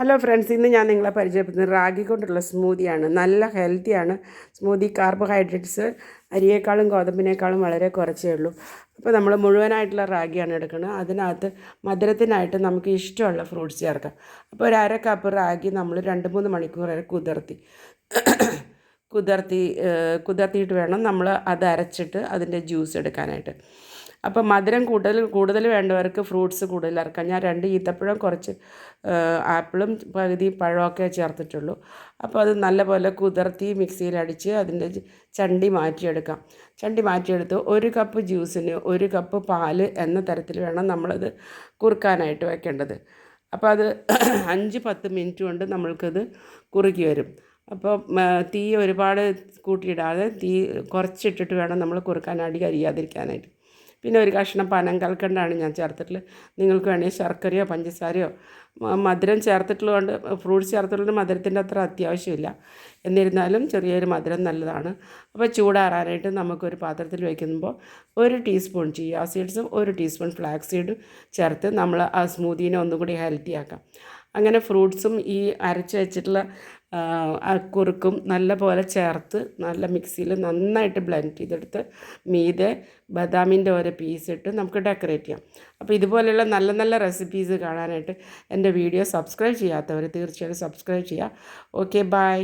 Hello friends, ഇന്ന് ഞാൻ നിങ്ങളെ പരിചയപ്പെടുത്തുന്നത് റാഗി കൊണ്ടുള്ള സ്മൂതിയാണ്. നല്ല ഹെൽത്തിയാണ് സ്മൂതി. കാർബോഹൈഡ്രേറ്റ്സ് അരിയേക്കാളും ഗോതമ്പിനേക്കാളും വളരെ കുറച്ചേ ഉള്ളൂ. അപ്പോൾ നമ്മൾ മുഴുവനായിട്ടുള്ള റാഗിയാണ് എടുക്കുന്നത്. അതിനകത്ത് മധുരത്തിനായിട്ട് നമുക്ക് ഇഷ്ടമുള്ള ഫ്രൂട്ട്സ് ചേർക്കാം. അപ്പോൾ ഒരു അര കപ്പ് റാഗി നമ്മൾ 2-3 മണിക്കൂർ വരെ കുതിർത്തിയിട്ട് വേണം നമ്മൾ അത് അരച്ചിട്ട് അതിൻ്റെ ജ്യൂസ് എടുക്കാനായിട്ട്. അപ്പോൾ മധുരം കൂടുതൽ വേണ്ടവർക്ക് ഫ്രൂട്ട്സ് കൂടുതൽ ഇറക്കാം. ഞാൻ 2 ഈത്തപ്പഴം, കുറച്ച് ആപ്പിളും പകുതി പഴമൊക്കെ ചേർത്തിട്ടുള്ളൂ. അപ്പോൾ അത് നല്ലപോലെ കുതിർത്തി മിക്സിയിലടിച്ച് അതിൻ്റെ ചണ്ടി മാറ്റിയെടുക്കാം. ചണ്ടി മാറ്റിയെടുത്ത് 1 കപ്പ് ജ്യൂസിന് 1 കപ്പ് പാല് എന്ന തരത്തിൽ വേണം നമ്മളത് കുറുക്കാനായിട്ട് വെക്കേണ്ടത്. അപ്പോൾ അത് 5-10 മിനിറ്റ് കൊണ്ട് നമ്മൾക്കത് കുറുക്കി വരും. അപ്പോൾ തീ ഒരുപാട് കൂട്ടിയിടാതെ തീ കുറച്ചിട്ടിട്ട് വേണം നമ്മൾ കുറുക്കാൻ, അടി കരിയാതിരിക്കാനായിട്ട്. പിന്നെ ഒരു കഷ്ണം പനം കൽക്കണ്ടാണ് ഞാൻ ചേർത്തിട്ടുള്ളത്. നിങ്ങൾക്ക് വേണമെങ്കിൽ ശർക്കരയോ പഞ്ചസാരയോ മധുരം ചേർത്തിട്ടുള്ളതുകൊണ്ട്, ഫ്രൂട്ട്സ് ചേർത്തിട്ടുള്ള മധുരത്തിൻ്റെ അത്ര അത്യാവശ്യമില്ല. എന്നിരുന്നാലും ചെറിയൊരു മധുരം നല്ലതാണ്. അപ്പോൾ ചൂടാറാനായിട്ട് നമുക്കൊരു പാത്രത്തിൽ വയ്ക്കുമ്പോൾ 1 ടീസ്പൂൺ ചിയ സീഡ്സും 1 ടീസ്പൂൺ ഫ്ലാക്സ് സീഡും ചേർത്ത് നമ്മൾ ആ സ്മൂതീനെ ഒന്നും കൂടി ഹെൽത്തി ആക്കാം. അങ്ങനെ ഫ്രൂട്ട്സും ഈ അരച്ച് വെച്ചിട്ടുള്ള കുറുക്കും നല്ല പോലെ ചേർത്ത് നല്ല മിക്സിയിൽ നന്നായിട്ട് ബ്ലെൻഡ് ചെയ്തെടുത്ത് മീതെ ബദാമിൻ്റെ ഓരോ പീസ് ഇട്ട് നമുക്ക് ഡെക്കറേറ്റ് ചെയ്യാം. അപ്പോൾ ഇതുപോലെയുള്ള നല്ല നല്ല റെസിപ്പീസ് കാണാനായിട്ട് എൻ്റെ വീഡിയോ സബ്സ്ക്രൈബ് ചെയ്യാത്തവർ തീർച്ചയായിട്ടും സബ്സ്ക്രൈബ് ചെയ്യുക. Okay, by.